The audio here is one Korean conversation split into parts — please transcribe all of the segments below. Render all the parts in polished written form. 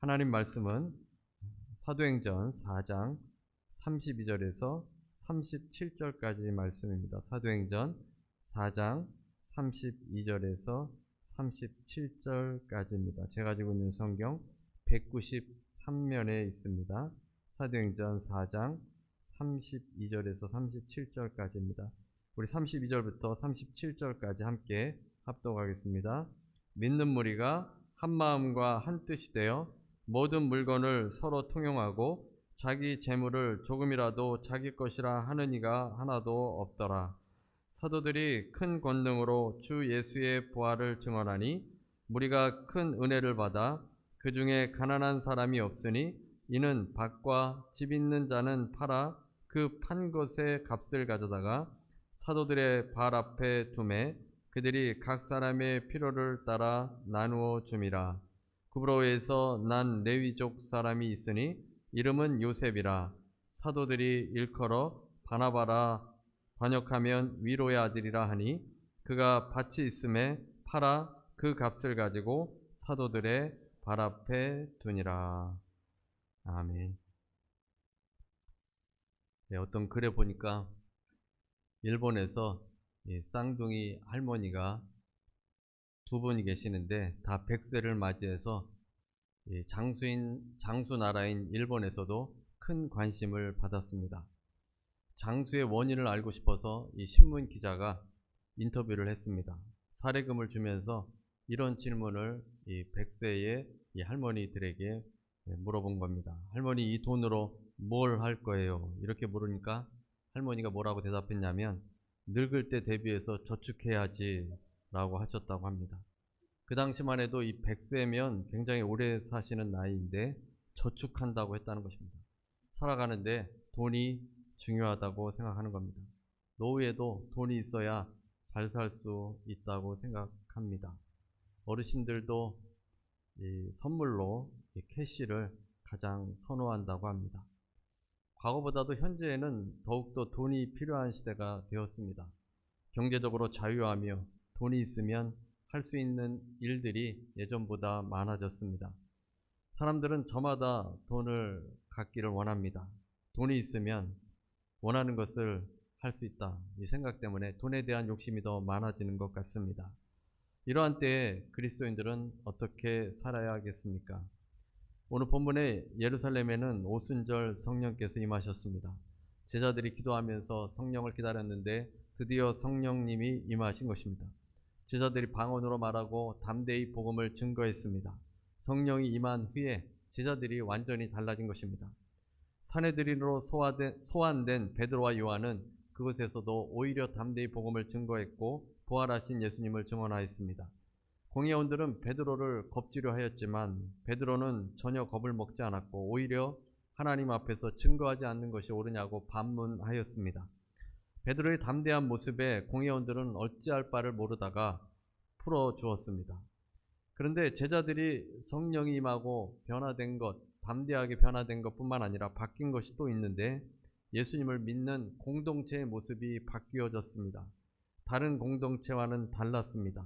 하나님 말씀은 사도행전 4장 32절에서 37절까지 말씀입니다. 사도행전 4장 32절에서 37절까지입니다. 제가 가지고 있는 성경 193면에 있습니다. 사도행전 4장 32절에서 37절까지입니다. 우리 32절부터 37절까지 함께 합독하겠습니다. 믿는 무리가 한 마음과 한 뜻이 되어 모든 물건을 서로 통용하고 자기 재물을 조금이라도 자기 것이라 하는 이가 하나도 없더라. 사도들이 큰 권능으로 주 예수의 부활을 증언하니 무리가 큰 은혜를 받아 그 중에 가난한 사람이 없으니 이는 밭과 집 있는 자는 팔아 그 판 것의 값을 가져다가 사도들의 발 앞에 두매 그들이 각 사람의 필요를 따라 나누어 줌이라. 구브로에서 난 레위족 사람이 있으니 이름은 요셉이라. 사도들이 일컬어 바나바라 번역하면 위로의 아들이라 하니 그가 밭이 있음에 팔아 그 값을 가지고 사도들의 발 앞에 두니라. 아멘. 네, 어떤 글에 보니까 일본에서 쌍둥이 할머니가 두 분이 계시는데 다 100세를 맞이해서 장수 나라인 일본에서도 큰 관심을 받았습니다. 장수의 원인을 알고 싶어서 이 신문 기자가 인터뷰를 했습니다. 사례금을 주면서 이런 질문을 이 100세의 이 할머니들에게 물어본 겁니다. 할머니, 이 돈으로 뭘 할 거예요? 이렇게 물으니까 할머니가 뭐라고 대답했냐면 늙을 때 대비해서 저축해야지 라고 하셨다고 합니다. 그 당시만 해도 이 100세면 굉장히 오래 사시는 나이인데 저축한다고 했다는 것입니다. 살아가는데 돈이 중요하다고 생각하는 겁니다. 노후에도 돈이 있어야 잘 살 수 있다고 생각합니다. 어르신들도 이 선물로 이 캐시를 가장 선호한다고 합니다. 과거보다도 현재에는 더욱더 돈이 필요한 시대가 되었습니다. 경제적으로 자유하며 돈이 있으면 할 수 있는 일들이 예전보다 많아졌습니다. 사람들은 저마다 돈을 갖기를 원합니다. 돈이 있으면 원하는 것을 할 수 있다. 이 생각 때문에 돈에 대한 욕심이 더 많아지는 것 같습니다. 이러한 때에 그리스도인들은 어떻게 살아야겠습니까? 오늘 본문에 예루살렘에는 오순절 성령께서 임하셨습니다. 제자들이 기도하면서 성령을 기다렸는데 드디어 성령님이 임하신 것입니다. 제자들이 방언으로 말하고 담대히 복음을 증거했습니다. 성령이 임한 후에 제자들이 완전히 달라진 것입니다. 사내들인으로 소환된 베드로와 요한은 그곳에서도 오히려 담대히 복음을 증거했고 부활하신 예수님을 증언하였습니다. 공회원들은 베드로를 겁주려 하였지만 베드로는 전혀 겁을 먹지 않았고 오히려 하나님 앞에서 증거하지 않는 것이 옳으냐고 반문하였습니다. 베드로의 담대한 모습에 공회원들은 어찌할 바를 모르다가 풀어주었습니다. 그런데 제자들이 성령이 임하고 변화된 것, 담대하게 변화된 것뿐만 아니라 바뀐 것이 또 있는데 예수님을 믿는 공동체의 모습이 바뀌어졌습니다. 다른 공동체와는 달랐습니다.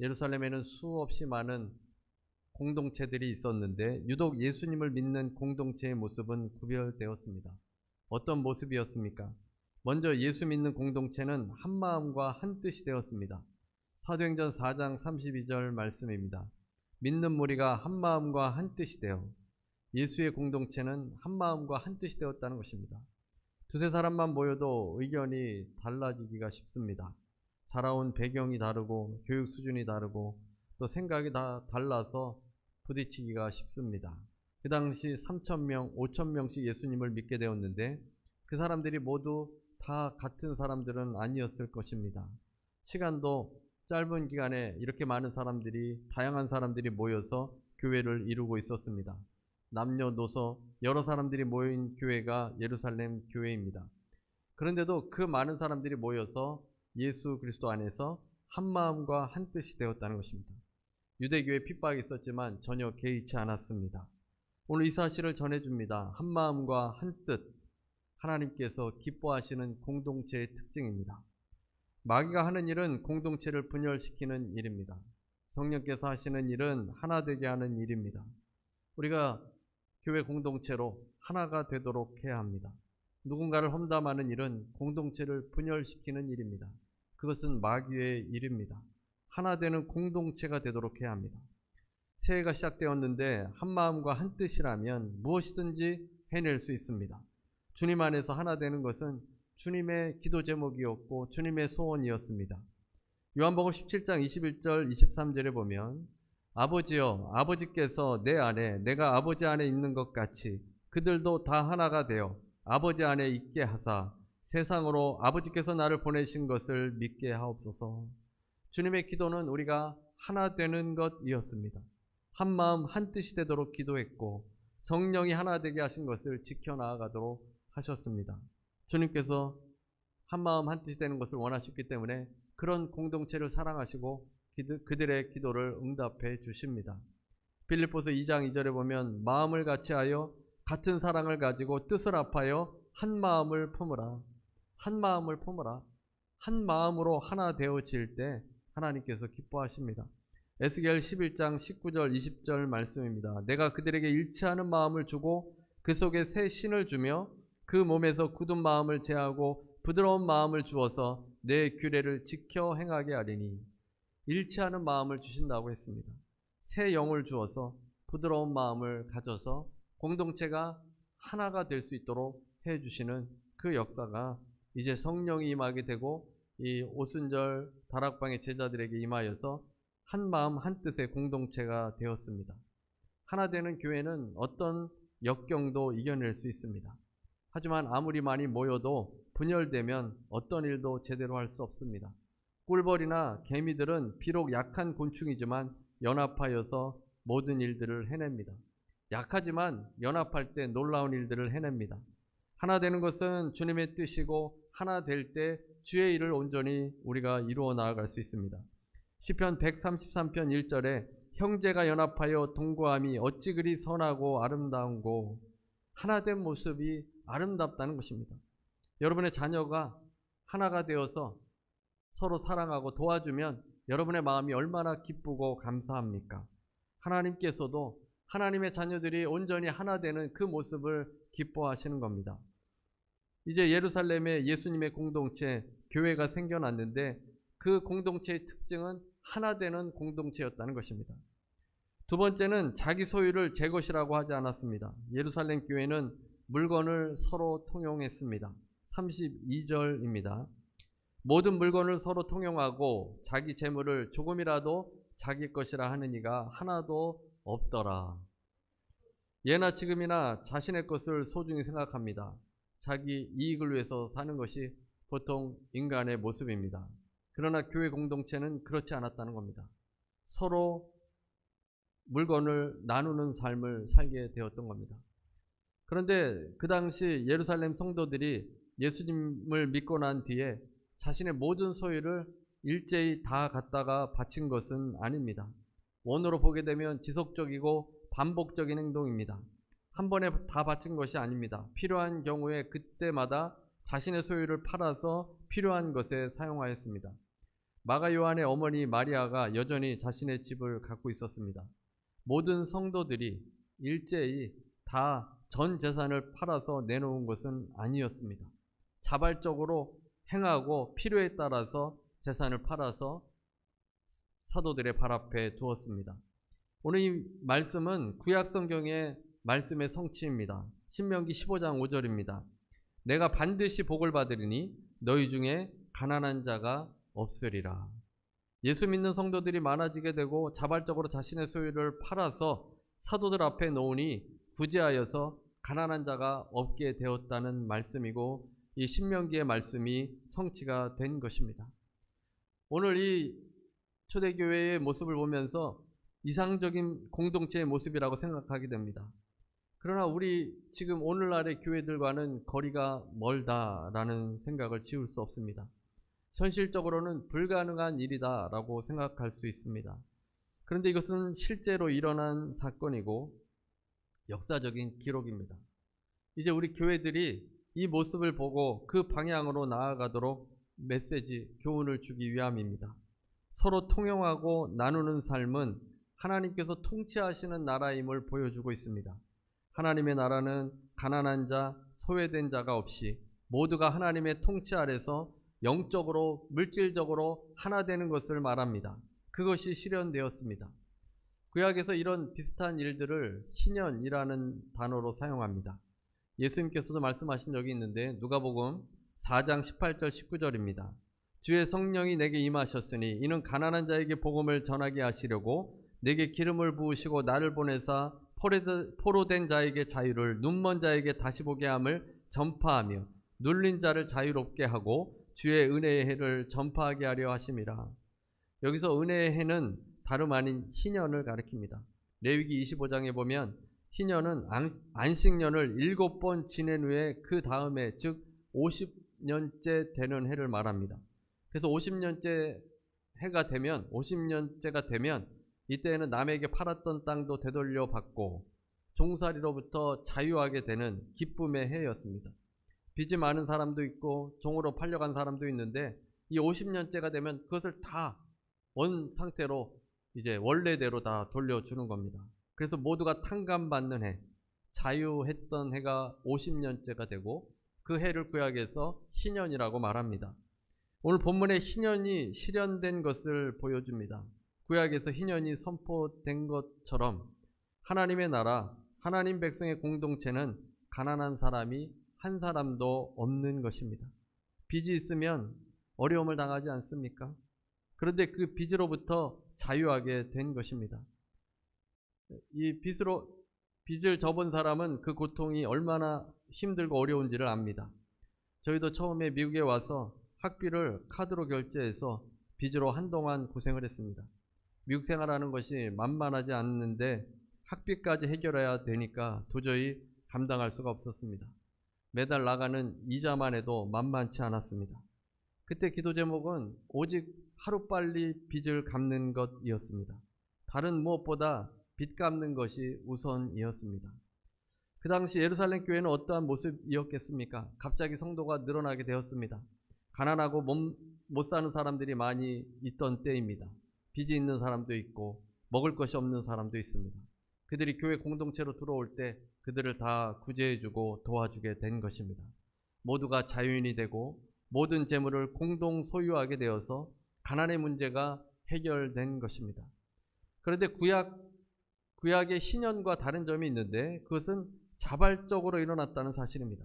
예루살렘에는 수없이 많은 공동체들이 있었는데 유독 예수님을 믿는 공동체의 모습은 구별되었습니다. 어떤 모습이었습니까? 먼저 예수 믿는 공동체는 한 마음과 한 뜻이 되었습니다. 사도행전 4장 32절 말씀입니다. 믿는 무리가 한 마음과 한 뜻이 되어 예수의 공동체는 한 마음과 한 뜻이 되었다는 것입니다. 두세 사람만 모여도 의견이 달라지기가 쉽습니다. 자라온 배경이 다르고 교육 수준이 다르고 또 생각이 다 달라서 부딪히기가 쉽습니다. 그 당시 3,000명, 5,000명씩 예수님을 믿게 되었는데 그 사람들이 모두 다 같은 사람들은 아니었을 것입니다. 시간도 짧은 기간에 이렇게 많은 사람들이, 다양한 사람들이 모여서 교회를 이루고 있었습니다. 남녀노소 여러 사람들이 모인 교회가 예루살렘 교회입니다. 그런데도 그 많은 사람들이 모여서 예수 그리스도 안에서 한 마음과 한 뜻이 되었다는 것입니다. 유대교에 핍박이 있었지만 전혀 개의치 않았습니다. 오늘 이 사실을 전해줍니다. 한 마음과 한 뜻, 하나님께서 기뻐하시는 공동체의 특징입니다. 마귀가 하는 일은 공동체를 분열시키는 일입니다. 성령께서 하시는 일은 하나 되게 하는 일입니다. 우리가 교회 공동체로 하나가 되도록 해야 합니다. 누군가를 험담하는 일은 공동체를 분열시키는 일입니다. 그것은 마귀의 일입니다. 하나 되는 공동체가 되도록 해야 합니다. 새해가 시작되었는데 한 마음과 한 뜻이라면 무엇이든지 해낼 수 있습니다. 주님 안에서 하나 되는 것은 주님의 기도 제목이었고 주님의 소원이었습니다. 요한복음 17장 21절 23절에 보면 아버지여, 아버지께서 내 안에 내가 아버지 안에 있는 것 같이 그들도 다 하나가 되어 아버지 안에 있게 하사 세상으로 아버지께서 나를 보내신 것을 믿게 하옵소서. 주님의 기도는 우리가 하나 되는 것이었습니다. 한 마음 한 뜻이 되도록 기도했고 성령이 하나 되게 하신 것을 지켜나가도록 하셨습니다. 주님께서 한 마음 한 뜻이 되는 것을 원하셨기 때문에 그런 공동체를 사랑하시고 그들의 기도를 응답해 주십니다. 빌립보서 2장 2절에 보면 마음을 같이하여 같은 사랑을 가지고 뜻을 합하여 한 마음을 품으라. 한 마음을 품으라. 한 마음으로 하나 되어질 때 하나님께서 기뻐하십니다. 에스겔 11장 19절 20절 말씀입니다. 내가 그들에게 일치하는 마음을 주고 그 속에 새 신을 주며 그 몸에서 굳은 마음을 제하고 부드러운 마음을 주어서 내 규례를 지켜 행하게 하리니. 일치하는 마음을 주신다고 했습니다. 새 영을 주어서 부드러운 마음을 가져서 공동체가 하나가 될 수 있도록 해주시는 그 역사가 이제 성령이 임하게 되고 이 오순절 다락방의 제자들에게 임하여서 한 마음 한 뜻의 공동체가 되었습니다. 하나 되는 교회는 어떤 역경도 이겨낼 수 있습니다. 하지만 아무리 많이 모여도 분열되면 어떤 일도 제대로 할 수 없습니다. 꿀벌이나 개미들은 비록 약한 곤충이지만 연합하여서 모든 일들을 해냅니다. 약하지만 연합할 때 놀라운 일들을 해냅니다. 하나 되는 것은 주님의 뜻이고 하나 될 때 주의 일을 온전히 우리가 이루어 나아갈 수 있습니다. 시편 133편 1절에 형제가 연합하여 동거함이 어찌 그리 선하고 아름다운고. 하나 된 모습이 아름답다는 것입니다. 여러분의 자녀가 하나가 되어서 서로 사랑하고 도와주면 여러분의 마음이 얼마나 기쁘고 감사합니까? 하나님께서도 하나님의 자녀들이 온전히 하나 되는 그 모습을 기뻐하시는 겁니다. 이제 예루살렘에 예수님의 공동체, 교회가 생겨났는데 그 공동체의 특징은 하나 되는 공동체였다는 것입니다. 두 번째는 자기 소유를 제 것이라고 하지 않았습니다. 예루살렘 교회는 물건을 서로 통용했습니다. 32절입니다. 모든 물건을 서로 통용하고 자기 재물을 조금이라도 자기 것이라 하는 이가 하나도 없더라. 예나 지금이나 자신의 것을 소중히 생각합니다. 자기 이익을 위해서 사는 것이 보통 인간의 모습입니다. 그러나 교회 공동체는 그렇지 않았다는 겁니다. 서로 물건을 나누는 삶을 살게 되었던 겁니다. 그런데 그 당시 예루살렘 성도들이 예수님을 믿고 난 뒤에 자신의 모든 소유를 일제히 다 갖다가 바친 것은 아닙니다. 원어로 보게 되면 지속적이고 반복적인 행동입니다. 한 번에 다 바친 것이 아닙니다. 필요한 경우에 그때마다 자신의 소유를 팔아서 필요한 것에 사용하였습니다. 마가 요한의 어머니 마리아가 여전히 자신의 집을 갖고 있었습니다. 모든 성도들이 일제히 다 전 재산을 팔아서 내놓은 것은 아니었습니다. 자발적으로 행하고 필요에 따라서 재산을 팔아서 사도들의 발 앞에 두었습니다. 오늘 이 말씀은 구약 성경의 말씀의 성취입니다. 신명기 15장 5절입니다. 내가 반드시 복을 받으리니 너희 중에 가난한 자가 없으리라. 예수 믿는 성도들이 많아지게 되고 자발적으로 자신의 소유를 팔아서 사도들 앞에 놓으니 구제하여서 가난한 자가 없게 되었다는 말씀이고 이 신명기의 말씀이 성취가 된 것입니다. 오늘 이 초대교회의 모습을 보면서 이상적인 공동체의 모습이라고 생각하게 됩니다. 그러나 우리 지금 오늘날의 교회들과는 거리가 멀다라는 생각을 지울 수 없습니다. 현실적으로는 불가능한 일이다라고 생각할 수 있습니다. 그런데 이것은 실제로 일어난 사건이고 역사적인 기록입니다. 이제 우리 교회들이 이 모습을 보고 그 방향으로 나아가도록 메시지, 교훈을 주기 위함입니다. 서로 통용하고 나누는 삶은 하나님께서 통치하시는 나라임을 보여주고 있습니다. 하나님의 나라는 가난한 자, 소외된 자가 없이 모두가 하나님의 통치 아래서 영적으로, 물질적으로 하나 되는 것을 말합니다. 그것이 실현되었습니다. 구약에서 이런 비슷한 일들을 희년이라는 단어로 사용합니다. 예수님께서도 말씀하신 적이 있는데 누가복음 4장 18절 19절입니다. 주의 성령이 내게 임하셨으니 이는 가난한 자에게 복음을 전하게 하시려고 내게 기름을 부으시고 나를 보내사 포로된 자에게 자유를, 눈먼 자에게 다시 보게 함을 전파하며 눌린 자를 자유롭게 하고 주의 은혜의 해를 전파하게 하려 하심이라. 여기서 은혜의 해는 다름 아닌 희년을 가리킵니다. 레위기 25장에 보면 희년은 안식년을 7번 지낸 후에 그 다음에 즉 50년째 되는 해를 말합니다. 그래서 50년째 해가 되면 50년째가 되면 이때에는 남에게 팔았던 땅도 되돌려 받고 종살이로부터 자유하게 되는 기쁨의 해였습니다. 빚이 많은 사람도 있고 종으로 팔려간 사람도 있는데 이 50년째가 되면 그것을 다 원 상태로 이제 원래대로 다 돌려주는 겁니다. 그래서 모두가 탕감받는 해, 자유했던 해가 50년째가 되고 그 해를 구약에서 희년이라고 말합니다. 오늘 본문의 희년이 실현된 것을 보여줍니다. 구약에서 희년이 선포된 것처럼 하나님의 나라, 하나님 백성의 공동체는 가난한 사람이 한 사람도 없는 것입니다. 빚이 있으면 어려움을 당하지 않습니까? 그런데 그 빚으로부터 자유하게 된 것입니다. 이 빚을 져본 사람은 그 고통이 얼마나 힘들고 어려운지를 압니다. 저희도 처음에 미국에 와서 학비를 카드로 결제해서 빚으로 한동안 고생을 했습니다. 미국 생활하는 것이 만만하지 않는데 학비까지 해결해야 되니까 도저히 감당할 수가 없었습니다. 매달 나가는 이자만 해도 만만치 않았습니다. 그때 기도 제목은 오직 하루빨리 빚을 갚는 것이었습니다. 다른 무엇보다 빚 갚는 것이 우선이었습니다. 그 당시 예루살렘 교회는 어떠한 모습이었겠습니까? 갑자기 성도가 늘어나게 되었습니다. 가난하고 못 사는 사람들이 많이 있던 때입니다. 빚이 있는 사람도 있고 먹을 것이 없는 사람도 있습니다. 그들이 교회 공동체로 들어올 때 그들을 다 구제해주고 도와주게 된 것입니다. 모두가 자유인이 되고 모든 재물을 공동 소유하게 되어서 가난의 문제가 해결된 것입니다. 그런데 구약의 희년과 다른 점이 있는데 그것은 자발적으로 일어났다는 사실입니다.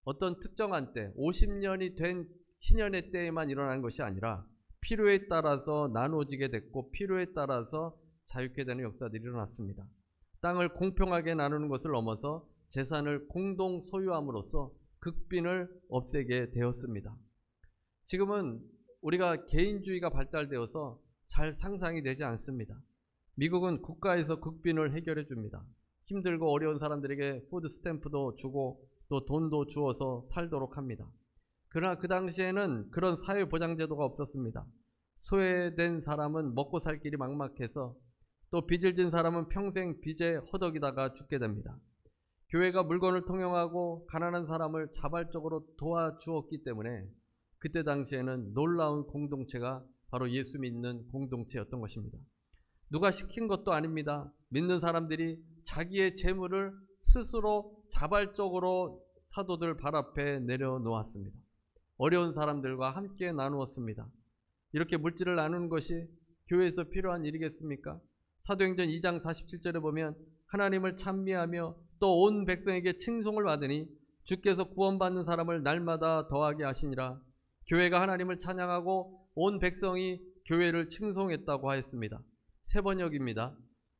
어떤 특정한 때 50년이 된 희년의 때에만 일어난 것이 아니라 필요에 따라서 나누어지게 됐고 필요에 따라서 자유케 되는 역사들이 일어났습니다. 땅을 공평하게 나누는 것을 넘어서 재산을 공동 소유함으로써 극빈을 없애게 되었습니다. 지금은 우리가 개인주의가 발달되어서 잘 상상이 되지 않습니다. 미국은 국가에서 극빈을 해결해 줍니다. 힘들고 어려운 사람들에게 푸드 스탬프도 주고 또 돈도 주어서 살도록 합니다. 그러나 그 당시에는 그런 사회보장제도가 없었습니다. 소외된 사람은 먹고 살 길이 막막해서 또 빚을 진 사람은 평생 빚에 허덕이다가 죽게 됩니다. 교회가 물건을 통용하고 가난한 사람을 자발적으로 도와주었기 때문에 그때 당시에는 놀라운 공동체가 바로 예수 믿는 공동체였던 것입니다. 누가 시킨 것도 아닙니다. 믿는 사람들이 자기의 재물을 스스로 자발적으로 사도들 발 앞에 내려놓았습니다. 어려운 사람들과 함께 나누었습니다. 이렇게 물질을 나누는 것이 교회에서 필요한 일이겠습니까? 사도행전 2장 47절에 보면 하나님을 찬미하며 또 온 백성에게 칭송을 받으니 주께서 구원받는 사람을 날마다 더하게 하시니라. 교회가 하나님을 찬양하고 온 백성이 교회를 칭송했다고 하였습니다. 세 번역입니다.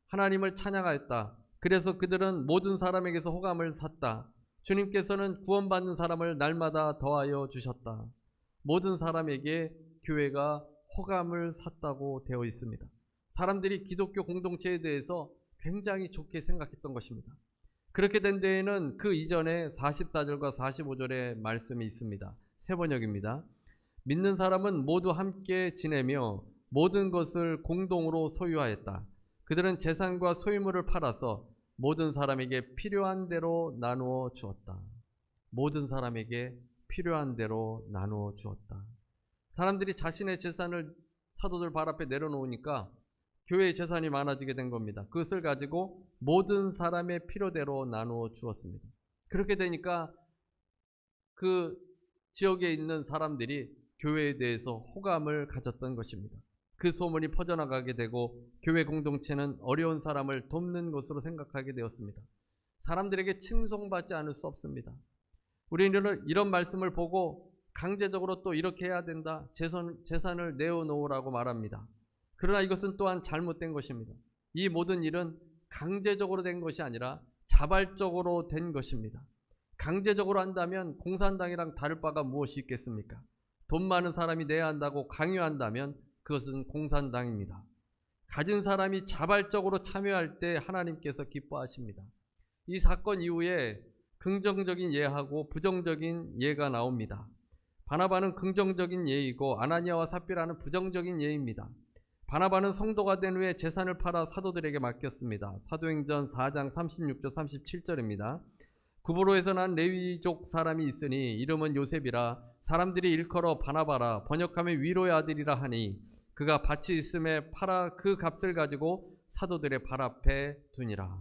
하나님을 찬양하였다. 그래서 그들은 모든 사람에게서 호감을 샀다. 주님께서는 구원받는 사람을 날마다 더하여 주셨다. 모든 사람에게 교회가 호감을 샀다고 되어 있습니다. 사람들이 기독교 공동체에 대해서 굉장히 좋게 생각했던 것입니다. 그렇게 된 데에는 그 이전에 44절과 45절의 말씀이 있습니다. 세 번역입니다. 믿는 사람은 모두 함께 지내며 모든 것을 공동으로 소유하였다. 그들은 재산과 소유물을 팔아서 모든 사람에게 필요한 대로 나누어 주었다. 모든 사람에게 필요한 대로 나누어 주었다. 사람들이 자신의 재산을 사도들 발 앞에 내려놓으니까 교회의 재산이 많아지게 된 겁니다. 그것을 가지고 모든 사람의 필요대로 나누어 주었습니다. 그렇게 되니까 그 지역에 있는 사람들이 교회에 대해서 호감을 가졌던 것입니다. 그 소문이 퍼져나가게 되고 교회 공동체는 어려운 사람을 돕는 곳으로 생각하게 되었습니다. 사람들에게 칭송받지 않을 수 없습니다. 우리는 이런 말씀을 보고 강제적으로 또 이렇게 해야 된다, 재산을 내어놓으라고 말합니다. 그러나 이것은 또한 잘못된 것입니다. 이 모든 일은 강제적으로 된 것이 아니라 자발적으로 된 것입니다. 강제적으로 한다면 공산당이랑 다를 바가 무엇이 있겠습니까? 돈 많은 사람이 내야 한다고 강요한다면 그것은 공산당입니다. 가진 사람이 자발적으로 참여할 때 하나님께서 기뻐하십니다. 이 사건 이후에 긍정적인 예하고 부정적인 예가 나옵니다. 바나바는 긍정적인 예이고 아나니아와 삽비라는 부정적인 예입니다. 바나바는 성도가 된 후에 재산을 팔아 사도들에게 맡겼습니다. 사도행전 4장 36절 37절입니다. 구브로에서 난 레위족 사람이 있으니 이름은 요셉이라 사람들이 일컬어 바나바라 번역하면 위로의 아들이라 하니 그가 밭이 있음에 팔아 그 값을 가지고 사도들의 발 앞에 두니라.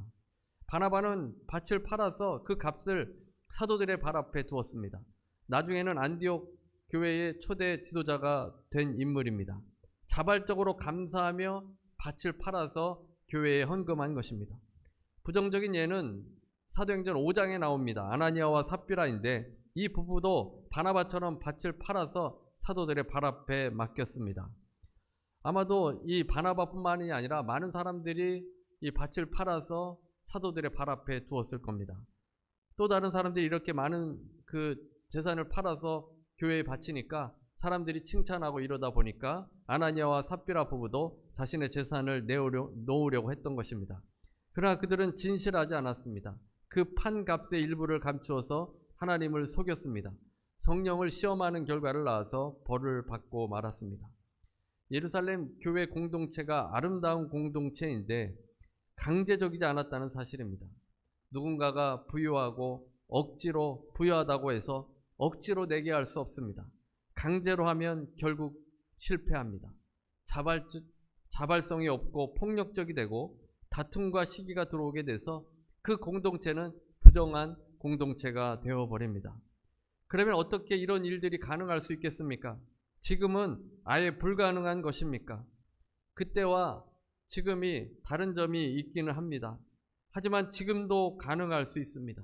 바나바는 밭을 팔아서 그 값을 사도들의 발 앞에 두었습니다. 나중에는 안디옥 교회의 초대 지도자가 된 인물입니다. 자발적으로 감사하며 밭을 팔아서 교회에 헌금한 것입니다. 부정적인 예는 사도행전 5장에 나옵니다. 아나니아와 삽비라인데 이 부부도 바나바처럼 밭을 팔아서 사도들의 발 앞에 맡겼습니다. 아마도 이 바나바뿐만이 아니라 많은 사람들이 이 밭을 팔아서 사도들의 발 앞에 두었을 겁니다. 또 다른 사람들이 이렇게 많은 그 재산을 팔아서 교회에 바치니까 사람들이 칭찬하고 이러다 보니까 아나니아와 삽비라 부부도 자신의 재산을 놓으려고 했던 것입니다. 그러나 그들은 진실하지 않았습니다. 그 판 값의 일부를 감추어서 하나님을 속였습니다. 성령을 시험하는 결과를 낳아서 벌을 받고 말았습니다. 예루살렘 교회 공동체가 아름다운 공동체인데 강제적이지 않았다는 사실입니다. 누군가가 부유하고 억지로 부유하다고 해서 억지로 내게 할 수 없습니다. 강제로 하면 결국 실패합니다. 자발성이 없고 폭력적이 되고 다툼과 시기가 들어오게 돼서 그 공동체는 부정한 공동체가 되어버립니다. 그러면 어떻게 이런 일들이 가능할 수 있겠습니까? 지금은 아예 불가능한 것입니까? 그때와 지금이 다른 점이 있기는 합니다. 하지만 지금도 가능할 수 있습니다.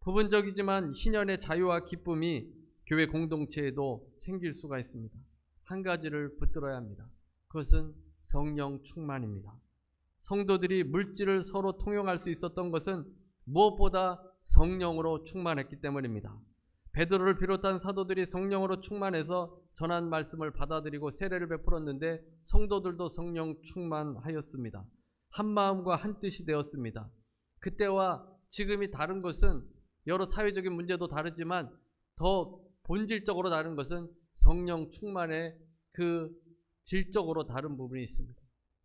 부분적이지만 희년의 자유와 기쁨이 교회 공동체에도 생길 수가 있습니다. 한 가지를 붙들어야 합니다. 그것은 성령 충만입니다. 성도들이 물질을 서로 통용할 수 있었던 것은 무엇보다 성령으로 충만했기 때문입니다. 베드로를 비롯한 사도들이 성령으로 충만해서 전한 말씀을 받아들이고 세례를 베풀었는데 성도들도 성령 충만하였습니다. 한 마음과 한 뜻이 되었습니다. 그때와 지금이 다른 것은 여러 사회적인 문제도 다르지만 더 본질적으로 다른 것은 성령 충만의 그 질적으로 다른 부분이 있습니다.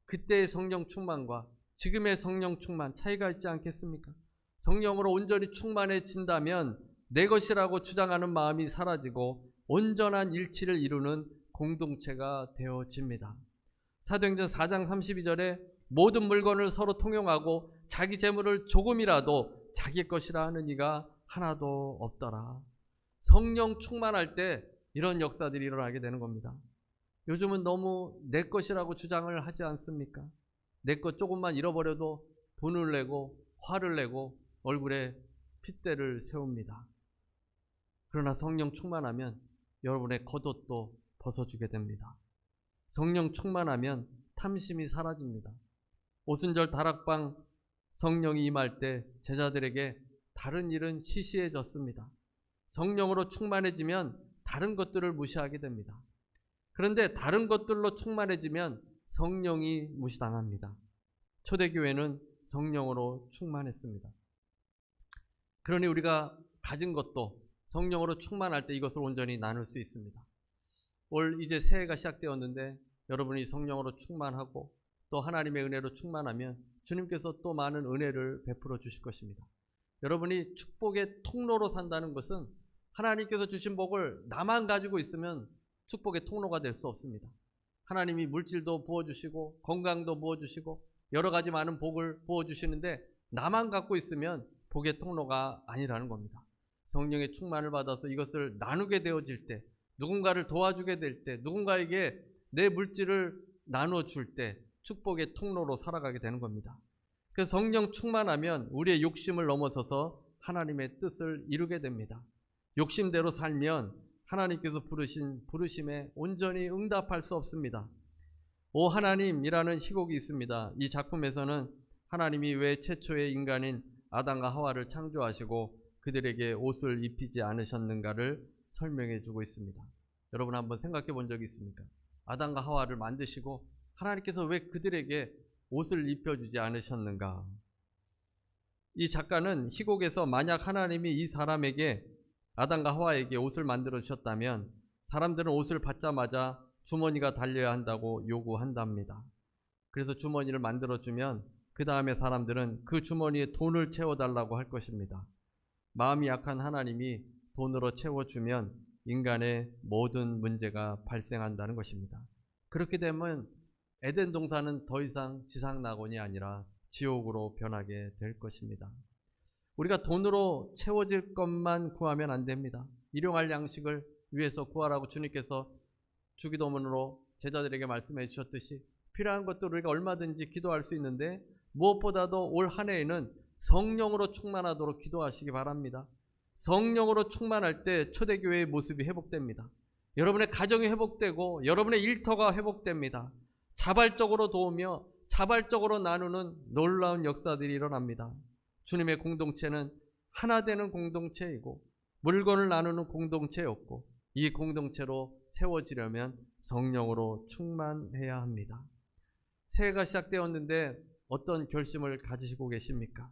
그때의 성령 충만과 지금의 성령 충만 차이가 있지 않겠습니까? 성령으로 온전히 충만해진다면 내 것이라고 주장하는 마음이 사라지고 온전한 일치를 이루는 공동체가 되어집니다. 사도행전 4장 32절에 모든 물건을 서로 통용하고 자기 재물을 조금이라도 자기 것이라 하는 이가 하나도 없더라. 성령 충만할 때 이런 역사들이 일어나게 되는 겁니다. 요즘은 너무 내 것이라고 주장을 하지 않습니까? 내 것 조금만 잃어버려도 분을 내고 화를 내고 얼굴에 핏대를 세웁니다. 그러나 성령 충만하면 여러분의 겉옷도 벗어주게 됩니다. 성령 충만하면 탐심이 사라집니다. 오순절 다락방 성령이 임할 때 제자들에게 다른 일은 시시해졌습니다. 성령으로 충만해지면 다른 것들을 무시하게 됩니다. 그런데 다른 것들로 충만해지면 성령이 무시당합니다. 초대교회는 성령으로 충만했습니다. 그러니 우리가 가진 것도 성령으로 충만할 때 이것을 온전히 나눌 수 있습니다. 올 이제 새해가 시작되었는데 여러분이 성령으로 충만하고 또 하나님의 은혜로 충만하면 주님께서 또 많은 은혜를 베풀어 주실 것입니다. 여러분이 축복의 통로로 산다는 것은 하나님께서 주신 복을 나만 가지고 있으면 축복의 통로가 될 수 없습니다. 하나님이 물질도 부어주시고 건강도 부어주시고 여러 가지 많은 복을 부어주시는데 나만 갖고 있으면 복의 통로가 아니라는 겁니다. 성령의 충만을 받아서 이것을 나누게 되어질 때, 누군가를 도와주게 될 때, 누군가에게 내 물질을 나눠줄 때 축복의 통로로 살아가게 되는 겁니다. 그래서 성령 충만하면 우리의 욕심을 넘어서서 하나님의 뜻을 이루게 됩니다. 욕심대로 살면 하나님께서 부르신 부르심에 온전히 응답할 수 없습니다. 오 하나님이라는 희곡이 있습니다. 이 작품에서는 하나님이 왜 최초의 인간인 아담과 하와를 창조하시고 그들에게 옷을 입히지 않으셨는가를 설명해 주고 있습니다. 여러분 한번 생각해 본 적이 있습니까? 아담과 하와를 만드시고 하나님께서 왜 그들에게 옷을 입혀주지 않으셨는가? 이 작가는 희곡에서 만약 하나님이 이 사람에게 아담과 하와에게 옷을 만들어 주셨다면 사람들은 옷을 받자마자 주머니가 달려야 한다고 요구한답니다. 그래서 주머니를 만들어 주면 그 다음에 사람들은 그 주머니에 돈을 채워달라고 할 것입니다. 마음이 약한 하나님이 돈으로 채워주면 인간의 모든 문제가 발생한다는 것입니다. 그렇게 되면 에덴 동산은 더 이상 지상낙원이 아니라 지옥으로 변하게 될 것입니다. 우리가 돈으로 채워질 것만 구하면 안 됩니다. 일용할 양식을 위해서 구하라고 주님께서 주기도문으로 제자들에게 말씀해 주셨듯이 필요한 것들 우리가 얼마든지 기도할 수 있는데 무엇보다도 올 한 해에는 성령으로 충만하도록 기도하시기 바랍니다. 성령으로 충만할 때 초대교회의 모습이 회복됩니다. 여러분의 가정이 회복되고 여러분의 일터가 회복됩니다. 자발적으로 도우며 자발적으로 나누는 놀라운 역사들이 일어납니다. 주님의 공동체는 하나 되는 공동체이고 물건을 나누는 공동체였고 이 공동체로 세워지려면 성령으로 충만해야 합니다. 새해가 시작되었는데 어떤 결심을 가지시고 계십니까?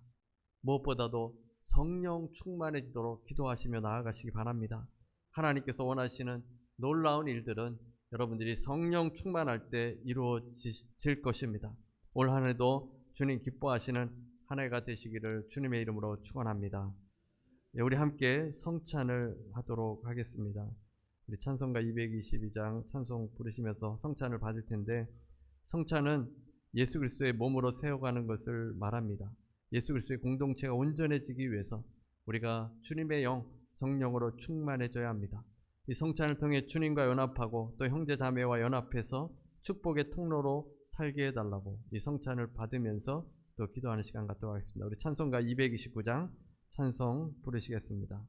무엇보다도 성령 충만해지도록 기도하시며 나아가시기 바랍니다. 하나님께서 원하시는 놀라운 일들은 여러분들이 성령 충만할 때 이루어질 것입니다. 올 한 해도 주님 기뻐하시는 한 해가 되시기를 주님의 이름으로 축원합니다. 우리 함께 성찬을 하도록 하겠습니다. 우리 찬송가 222장 찬송 부르시면서 성찬을 받을 텐데 성찬은 예수 그리스도의 몸으로 세워가는 것을 말합니다. 예수 그리스도의 공동체가 온전해지기 위해서 우리가 주님의 영, 성령으로 충만해져야 합니다. 이 성찬을 통해 주님과 연합하고 또 형제 자매와 연합해서 축복의 통로로 살게 해달라고 이 성찬을 받으면서 또 기도하는 시간 갖도록 하겠습니다. 우리 찬송가 229장 찬송 부르시겠습니다.